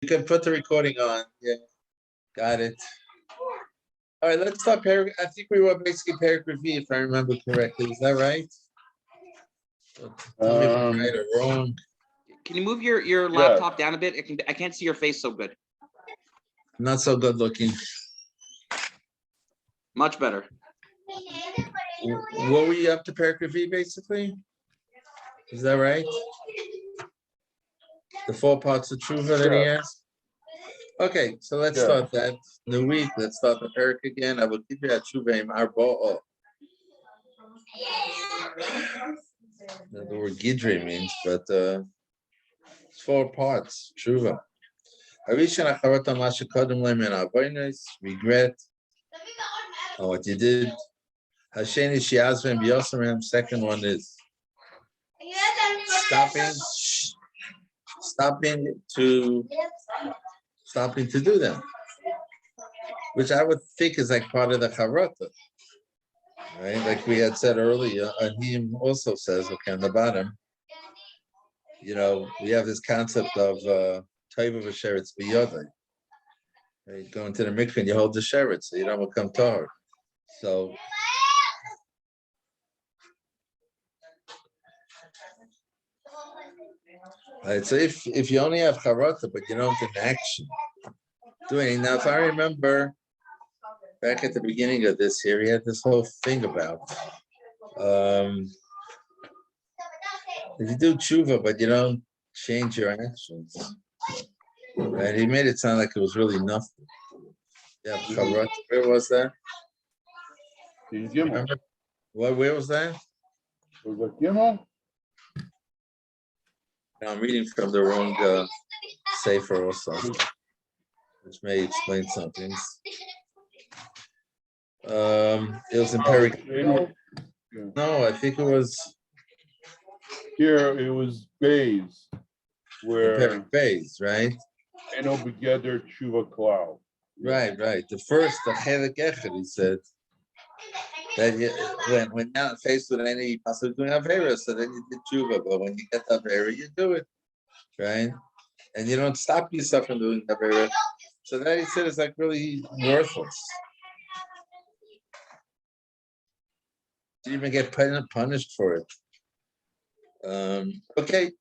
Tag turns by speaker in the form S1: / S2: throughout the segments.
S1: You can put the recording on. Yeah, got it. All right, let's start paragraph. I think we were basically paragraph V, if I remember correctly. Is that right? So tell me if I'm right or wrong.
S2: Can you move your laptop down a bit? I can't see your face so good.
S1: Not so good looking.
S2: Much better.
S1: Were we up to paragraph V, basically? Is that right? The 4 parts of Tshuva that he asked? Okay, so let's start that. New week, let's start the parak again. I will give you a Tshuva Arbo'o. The word Gidre means, but it's 4 parts, Tshuva. Regret on what you did. Hasheni Shiazvim B'Yosamim. Second one is stopping to do them, which I would think is like part of the charata, right? Like we had said earlier, Ahim also says, okay, on the bottom, we have this concept of Taiva v'sheretz b'yodai. You go into the mikveh and you hold the sheretz, so you don't become tar. So so if you only have charata but you don't take action doing. Now, if I remember back at the beginning of this here, he had this whole thing about if you do tshuva but you don't change your actions, right? He made it sound like it was really nothing. Yeah, charata. Where was that? Remember? Where was that?
S3: Was it Gimel?
S1: I'm reading from the wrong sefer also, which may explain some things. It was in Perik. No, I think it was
S3: here. It was Bays, where
S1: Perik Bays, right?
S3: Eno Begeder Tshuva Klau.
S1: Right. The first, the Chelek Echad, he said that when you're not faced with any possible doing Avera, so then you did tshuva. But when you get the Avera, you do it, right? And you don't stop yourself from doing Avera. So that he said is like really worthless. You even get punished for it. Okay.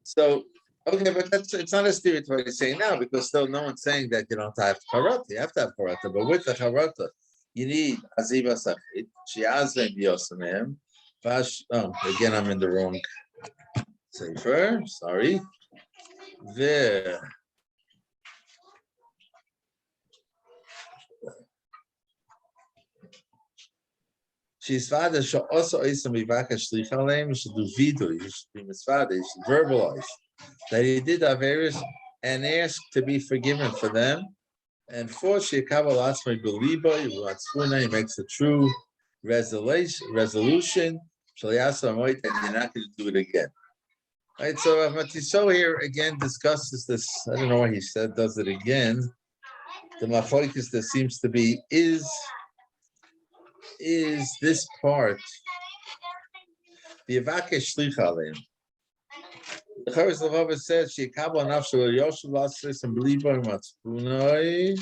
S1: So but it's not as serious what he's saying now, because still no one's saying that you don't have charata. You have to have charata, but with the charata, you need aziva sachit. Shiazvem yosamim. Again, I'm in the wrong sefer. Sorry. There. She's father should also isam vivaka shlichalem. Should do vidu. You should be misfather. You should verbalize that he did Averis and ask to be forgiven for them. And for Shekabalatzmai Beliba, he makes a true resolution. And you're not going to do it again. Right, so Matiso here again discusses this. I don't know what he said, does it again. The machlokes that seems to be is this part the Avakesh Shlichalim. The haLevavos says she kabel nafshel yoshev lasis and believe on matzpunai.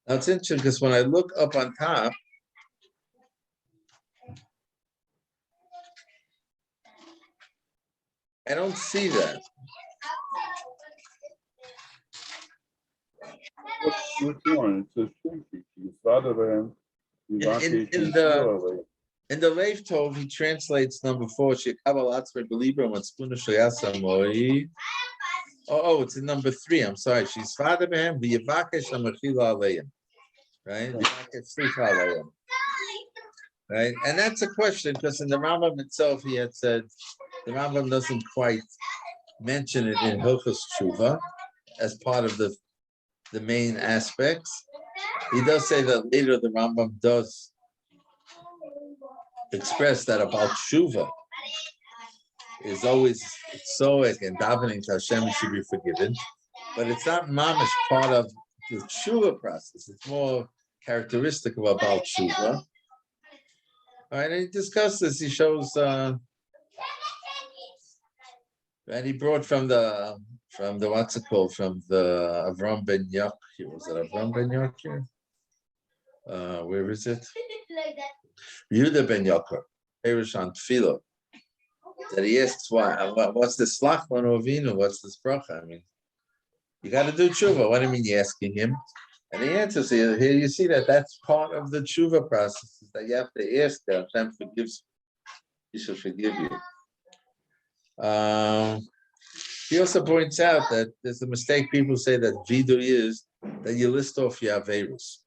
S1: Now it's interesting because when I look up on top, I don't see that.
S3: Which one? It says His father
S1: in the Leif Tov, he translates number 4. Oh, it's in number 3. I'm sorry. She's father behem v'yavakesh amachila aleim. Right? Right? And that's a question because in the Rambam itself, he had said the Rambam doesn't quite mention it in Hilchos Tshuva as part of the main aspects. He does say that later the Rambam does express that about Tshuva is always soek and davening to Hashem should be forgiven, but it's not mamish part of the Tshuva process. It's more characteristic of about Tshuva. All right, and he discussed this. He shows and he brought from the what's it called, from the Avram ben Yak. Was it Avram ben Yak here? Where is it? Yehuda ben Yaakov, Perish on Tefillah. That he asks what's the slach on Ovinu? What's this bracha? I mean, you got to do tshuva. What do you mean you're asking him? And the answer is here you see that that's part of the tshuva process, is that you have to ask that Hashem forgives, he should forgive you. He also points out that there's a mistake. People say that vidu is that you list off your averos.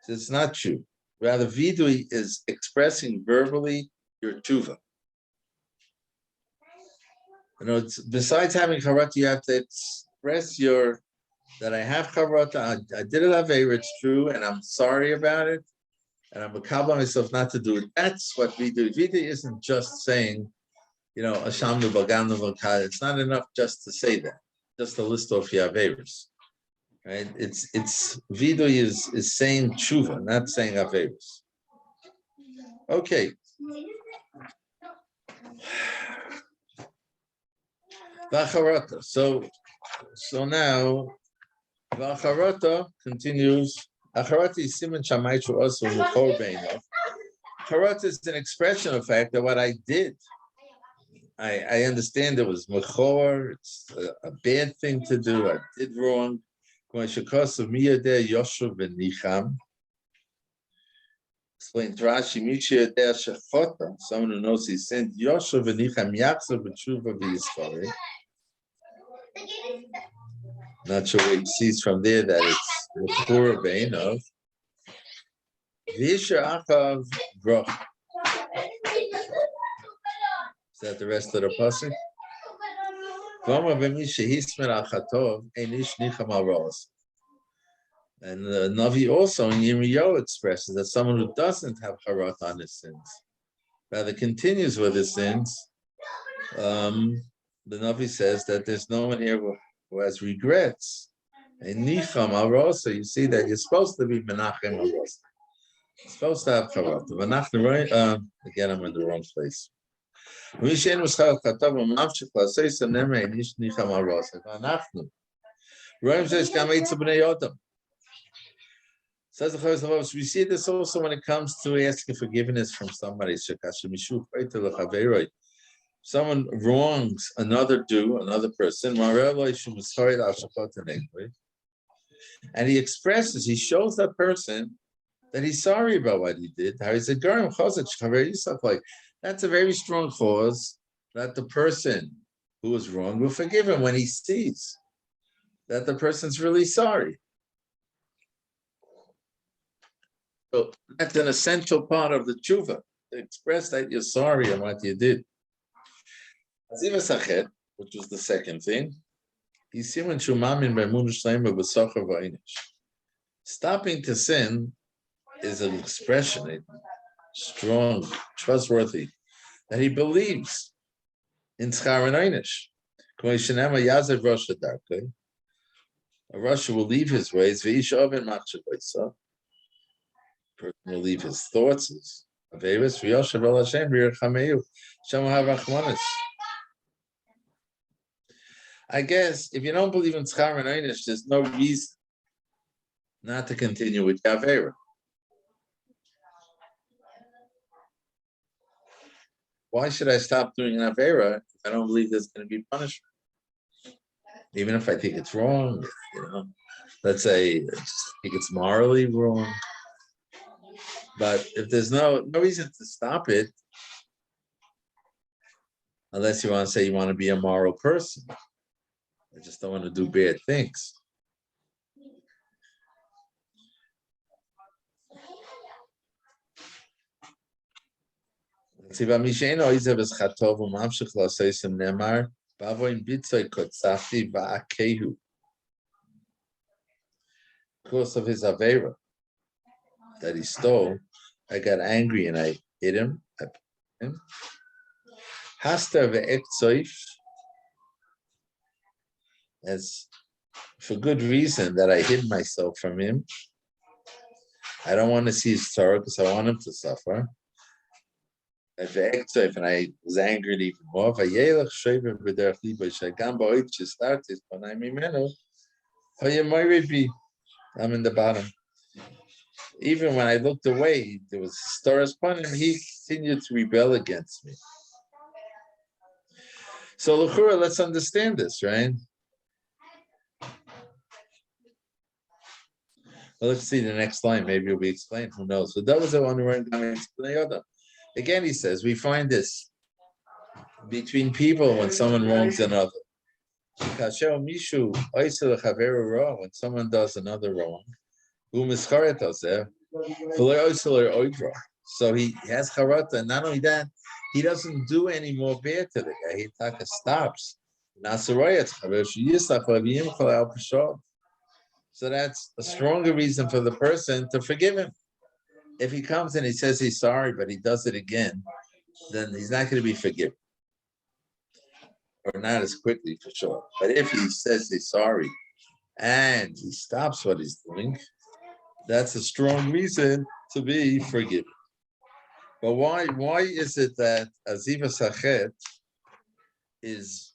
S1: So it's not true. Rather, vidu is expressing verbally your tshuva. You know, besides having charata, you have to express that I have charata. I did it avera, it's true, and I'm sorry about it, and I'm makabel myself not to do it. That's what vidu. Vidu isn't just saying, you know, Ashamnu Baganu Vakad. It's not enough just to say that, just to list off your averos. Right? It's vidu is saying tshuva, not saying averos. Okay. V'acharata. So now v'acharata continues. Acharata is siman shamaychu also mechor beinav. Acharata is an expression of the fact that what I did, I understand it was mechor. It's a bad thing to do. I did wrong. Explain Rashi, someone who knows he sinned, Yoshev v'nicham yachzor b'tshuva v'yischari. Not sure what he sees from there that it's mechor beinav. V'yisher achav broch. Is that the rest of the pasuk? And the Navi also in Yirmiyahu expresses that someone who doesn't have harat on his sins, rather continues with his sins, the Navi says that there's no one here who has regrets. And Nicham Arosa, you see that you're supposed to be Menachem Arosa. You're supposed to have harat. Again, I'm in the wrong place. Says the haLevavos, we see this also when it comes to asking forgiveness from somebody. Someone wrongs another person, and he expresses, he shows that person that he's sorry about what he did. That's a very strong cause that the person who was wrong will forgive him when he sees that the person's really sorry. So that's an essential part of the tshuva, to express that you're sorry on what you did. Which was the second thing. Stopping to sin is an expression, a strong, trustworthy, that he believes in Tzchar and Einish. A Rasha will leave his ways, person will leave his thoughts, I guess if you don't believe in Tzchar and Einish, there's no reason not to continue with Yavera. Why should I stop doing an Avera if I don't believe there's going to be punishment? Even if I think it's wrong, let's say I think it's morally wrong. But if there's no reason to stop it, unless you want to say you want to be a moral person, I just don't want to do bad things. Because of his Avera that he stole, I got angry and I hit him. As for good reason that I hid myself from him. I don't want to see his Torah because I want him to suffer. And I was angered even more. I'm in the bottom. Even when I looked away, there was stars upon him. He continued to rebel against me. So, L'chura, let's understand this, right? Well, let's see the next line. Maybe it'll be explained. Who knows? So that was the one who went down the other. Again, he says, we find this between people when someone wrongs another. When someone does another wrong, so he has charata, and not only that, he doesn't do any more bad to the guy. He stops. So that's a stronger reason for the person to forgive him. If he comes and he says he's sorry, but he does it again, then he's not going to be forgiven. Or not as quickly for sure. But if he says he's sorry and he stops what he's doing, that's a strong reason to be forgiven. But why is it that Aziva Sachet is,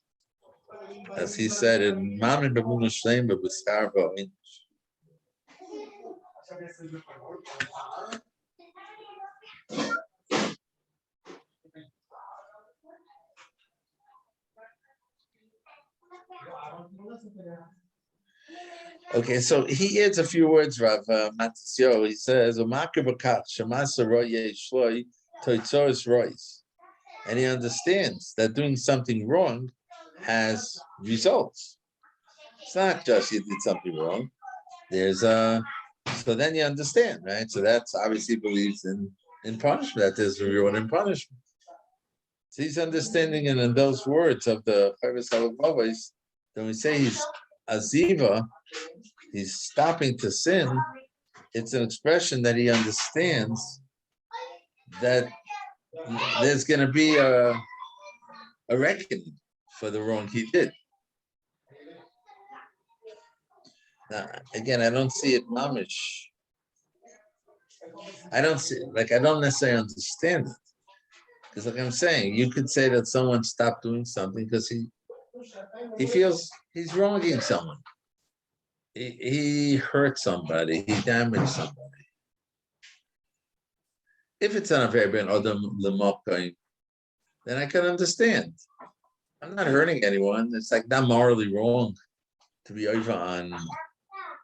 S1: as he said, in Mamin B'Munah Shleim B'B'Skar B'Oin? Okay, so he adds a few words, Rav Matisyo. He says, and he understands that doing something wrong has results. It's not just you did something wrong. There's a, so then you understand, right? So that's obviously believes in punishment, that there's a reward in punishment. So he's understanding, and in those words of the Chovos haLevavos, when we say he's aziva, he's stopping to sin, it's an expression that he understands that there's going to be a reckoning for the wrong he did. Now, again, I don't see it mamish. I don't necessarily understand it. Because like I'm saying, you could say that someone stopped doing something because he feels he's wronging someone. He hurt somebody, he damaged somebody. If it's on a very bad Adam Lemokayim, then I can understand. I'm not hurting anyone. It's like not morally wrong to be over on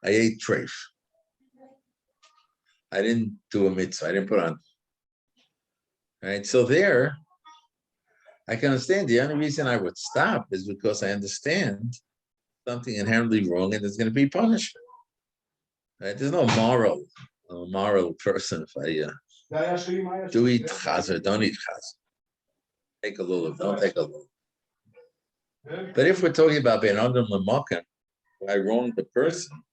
S1: I ate treif. I didn't do a mitzvah, I didn't put on. Right. So there, I can understand. The only reason I would stop is because I understand something inherently wrong and there's going to be punishment. Right? There's no moral person if I do eat chazer, don't eat chazer. Take a lulav, don't take a lulav. But if we're talking about being under l'makom, I wronged the person,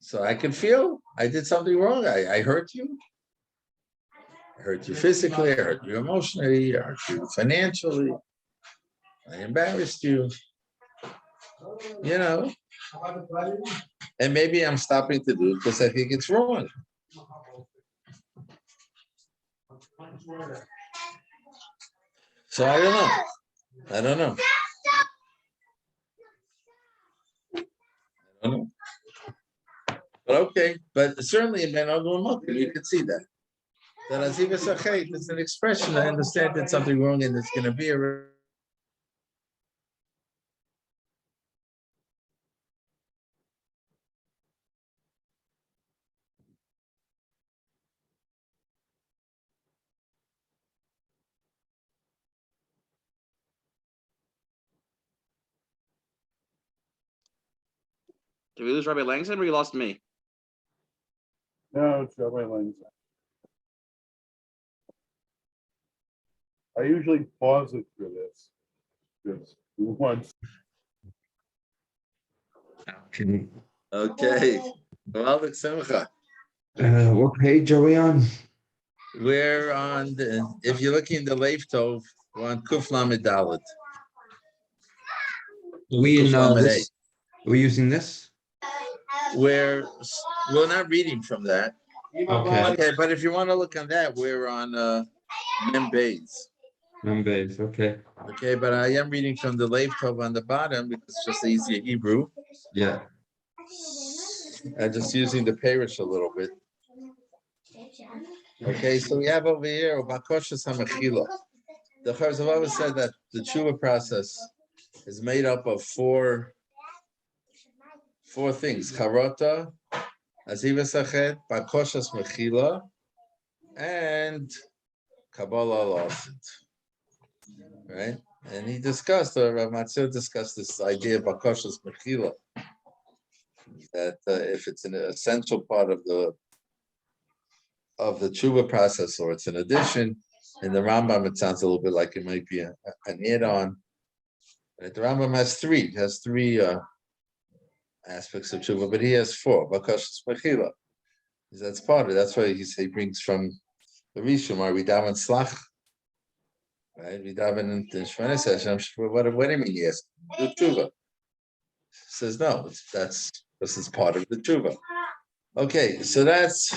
S1: so I can feel I did something wrong. I hurt you. I hurt you physically. I hurt you emotionally. I hurt you financially. I embarrassed you. You know, and maybe I'm stopping to do it because I think it's wrong. So I don't know. But okay, but certainly in Ben Adon you can see that. That Aziva Sachet is an expression. I understand that something wrong and it's going to be a.
S2: Did we lose Rabbi Langston or you lost me?
S3: No, it's Rabbi Langston. I usually pause it for this. Just once.
S1: Okay. Well,
S4: What page are we on?
S1: we're on the, if you're looking in the Leif Tov, we're on Kuf Lamed Dalet.
S4: We in
S1: Kuf Lamed
S4: this? Are we using this?
S1: We're not reading from that.
S4: Okay.
S1: Okay, but if you want to look on that, we're on Mem Beis.
S4: Members, okay.
S1: Okay, but I am reading from the Lev Tov on the bottom because it's just easier Hebrew.
S4: Yeah.
S1: I'm just using the parish a little bit. Okay, so we have over here Bakoshas HaMechila. The haLevavos said that the tshuva process is made up of four things: charata, azivas achet, bakoshas mechila, and kabbalah lost. Right, and he discussed, or Rav Matzir discussed this idea of bakoshas mechila, that if it's an essential part of the tshuva process, or it's an addition. In the Rambam, it sounds a little bit like it might be an add-on. Right? The Rambam has three. It has three aspects of tshuva, but he has four. Bakoshas mechila. That's part of it. That's why he brings from the Rishon, where we daven slach. Right? We daven in Shemona Hashem. What do you mean? Yes, the tshuva. Says no. This is part of the tshuva. Okay, so that's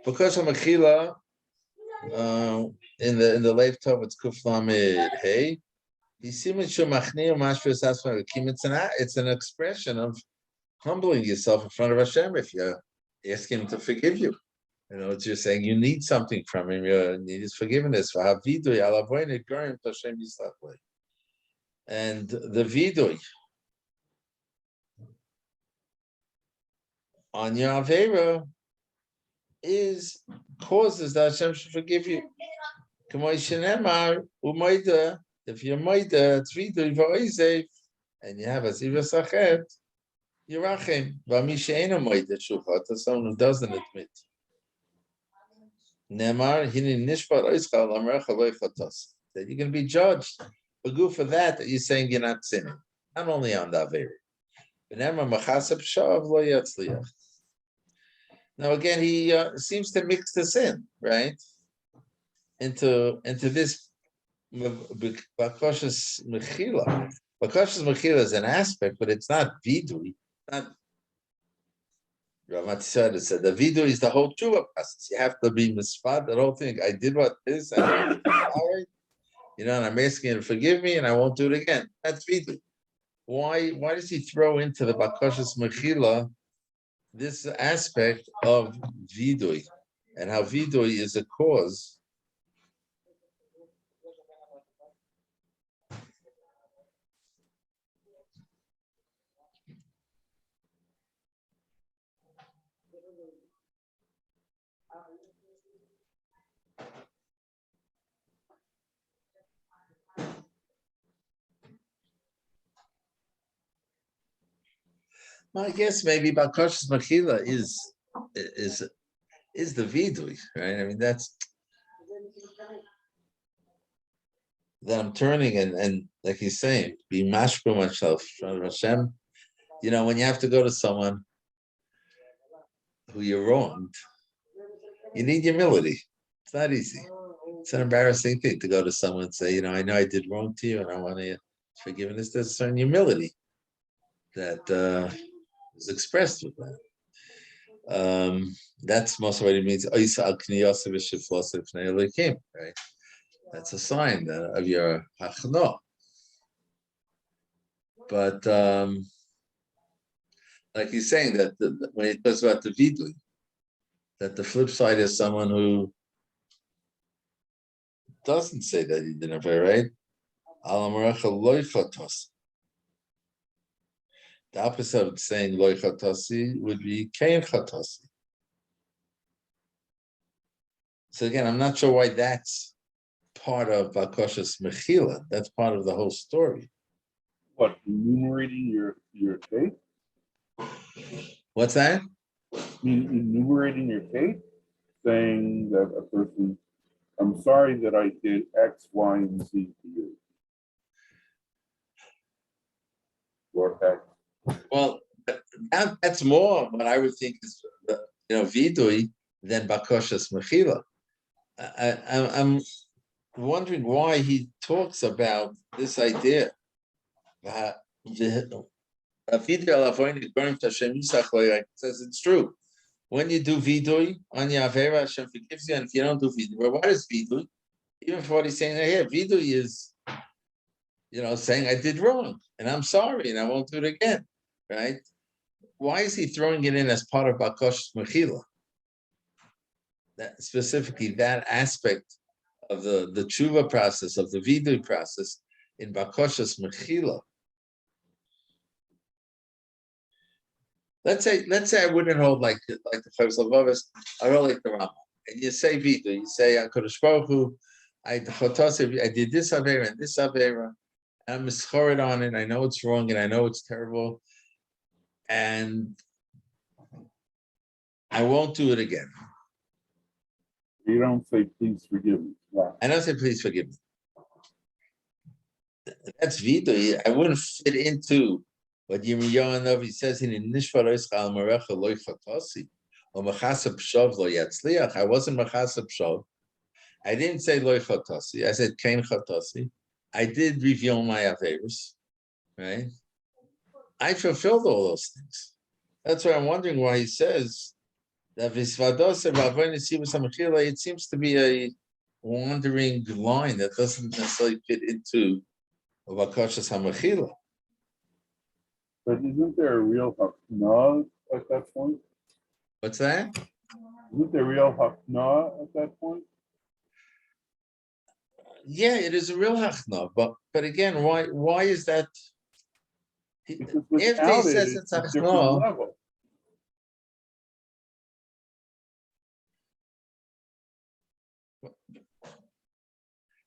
S1: Bakoshas mechila. In the Lev Tov, it's Kuf Lamed Hey. It's an expression of humbling yourself in front of Hashem if you ask Him to forgive you. You know, it's just saying you need something from Him. You need His forgiveness. And the vidui on your avera causes that Hashem should forgive you. If you're moida, it's vidui v'oizev, and you have a zivas achet, you're rachem. V'mishe'ena moida shucha, to someone who doesn't admit. Nemar hinin nishpat oischal amrecha lo chatos. That you're going to be judged. But go for that you're saying you're not sinning. Not only on the avera. Nemar machaseb shav lo yatzliach. Now again, he seems to mix this in, right? Into this bakoshas mechila. Bakoshas mechila is an aspect, but it's not vidui. Not Rav Matzir said the vidui is the whole tshuva process. You have to be mispad, the whole thing. I did what is, and and I'm asking you to forgive me, and I won't do it again. That's vidui. Why does he throw into the bakoshas mechila this aspect of vidui, and how vidui is a cause? Well, I guess maybe bakoshas mechila is the vidui, right? I mean, that's that I'm turning and like he's saying, be mashpeh myself in front of Hashem. When you have to go to someone who you wronged, you need humility. It's not easy. It's an embarrassing thing to go to someone and say, I know I did wrong to you, and I want to forgiveness. There's a certain humility that is expressed with that. That's most of what it means. Right? That's a sign of your hachno. But like he's saying that when he talks about the vidui, that the flip side is someone who doesn't say that he didn't pray, right? The opposite of saying loy chatasi would be kein chatasi. So again, I'm not sure why that's part of bakoshas mechila. That's part of the whole story.
S3: What, enumerating your faith?
S1: What's that?
S3: Enumerating your faith, saying that a person, I'm sorry that I did X, Y, and Z to you. Or X.
S1: Well, that's more what I would think is vidui than bakoshas mechila. I'm wondering why he talks about this idea. Says it's true. When you do vidui on your avera, Hashem forgives you, and if you don't do vidui, well, what is vidui? Even for what he's saying here, vidui is, saying I did wrong and I'm sorry and I won't do it again, right? Why is he throwing it in as part of Bakosh Mechila? That specifically that aspect of the tshuva process, of the vidui process in Bakoshas Mechila. Let's say I wouldn't hold like the Chovos haLevavos, I hold like the Rambam. And you say vidui, you say HaKadosh Baruch Hu, I did this avera and this avera, and I'm mischored on it. I know it's wrong and I know it's terrible, and I won't do it again.
S3: You don't say, please forgive me. Wow.
S1: I don't say, please forgive me. That's vidui. I wouldn't fit into what Yirmiyahu Navi says in Nishva Loischa Al Marecha Lo Chatasi or Machasab Shov Lo Yatzliach. I wasn't Machasab Shov. I didn't say Lo Chatasi. I said Kain Chatasi. I did reveal my averos, right? I fulfilled all those things. That's why I'm wondering why he says that it seems to be a wandering line that doesn't necessarily fit into Vakashas HaMechila.
S3: But isn't there a real hakna at that point?
S1: What's that?
S3: Isn't there real hakna at that point?
S1: Yeah, it is a real hachna, but again, why is that?
S3: Because
S1: If
S3: without
S1: he
S3: it,
S1: says
S3: it's
S1: it's
S3: a different
S1: hachna,
S3: level.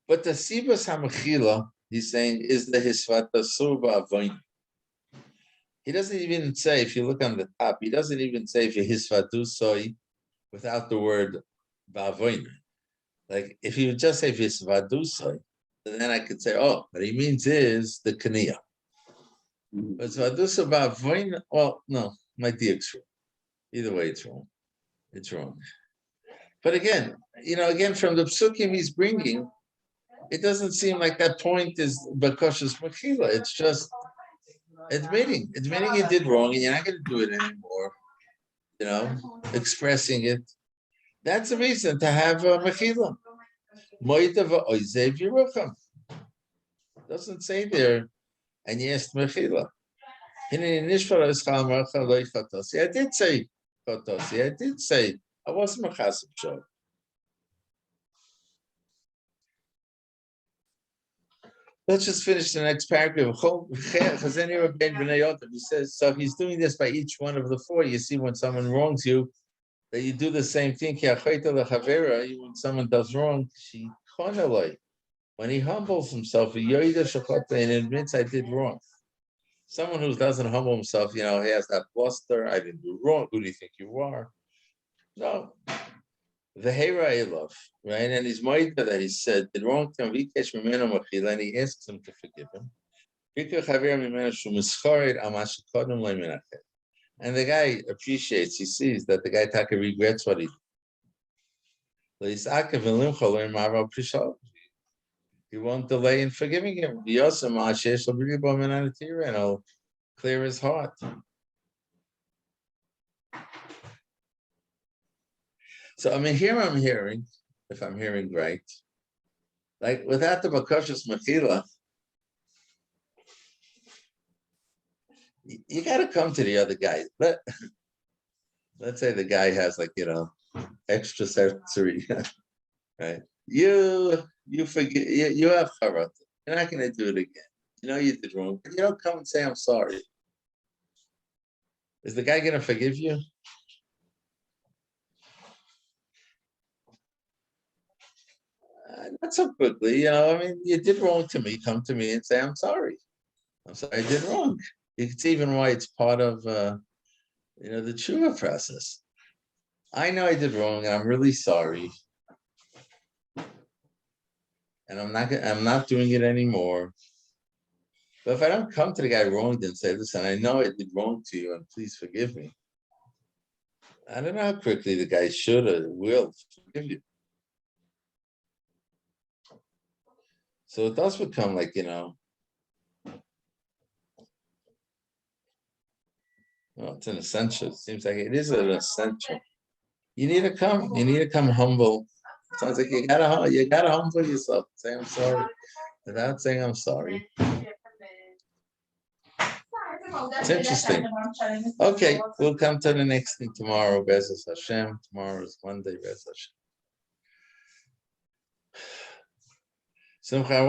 S1: but the sibas hamechila, he's saying, is the hisvata surba avoin. He doesn't even say, if you look on the top, he doesn't even say if you hisvatu soy without the word bavoin. Like if you just say hisvatu soy, then I could say, oh, what he means is the kaniya.
S3: Mhm.
S1: But Svadusa bavoin, well, no, my diak's wrong. Either way, it's wrong. It's wrong. But again, from the psukim he's bringing, it doesn't seem like that point is Bakosha's Mechila. It's just admitting you did wrong and you're not going to do it anymore. Expressing it. That's the reason to have a Mechila. Moitava oizev yirucham. Doesn't say there, and yes, Mechila. I did say Chatosi. I did say I wasn't Machasib Shov. Let's just finish the next paragraph. He says, so he's doing this by each one of the four. You see, when someone wrongs you, that you do the same thing. When someone does wrong, when he humbles himself, and admits I did wrong. Someone who doesn't humble himself, he has that bluster. I didn't do wrong. Who do you think you are? No. The Hera love, right? And he's Moida that he said did wrong to him, and he asks him to forgive him. And the guy appreciates, he sees that the guy Taka regrets what he did. He won't delay in forgiving him. And he'll clear his heart. So I'm hearing, if I'm hearing right, like without the Bakashas Mechila, you got to come to the other guy. Let's say the guy has extra sensory, right? You forget, you have charata. You're not going to do it again. You did wrong. But you don't come and say, I'm sorry. Is the guy going to forgive you? Not so quickly. You did wrong to me. Come to me and say, I'm sorry. I'm sorry, I did wrong. You can see even why it's part of, the tshuva process. I know I did wrong, and I'm really sorry. And I'm not doing it anymore. But if I don't come to the guy wronged and say, listen, I know I did wrong to you, and please forgive me. I don't know how quickly the guy should or will forgive you. So it does become it's an essential. It seems like it is an essential. You need to come. You need to come humble Sounds like you gotta humble yourself. Say I'm sorry. Without saying I'm sorry. It's interesting. Okay, we'll come to the next thing tomorrow, Bezos Hashem. Tomorrow is Monday, Bezos Hashem. Simcha,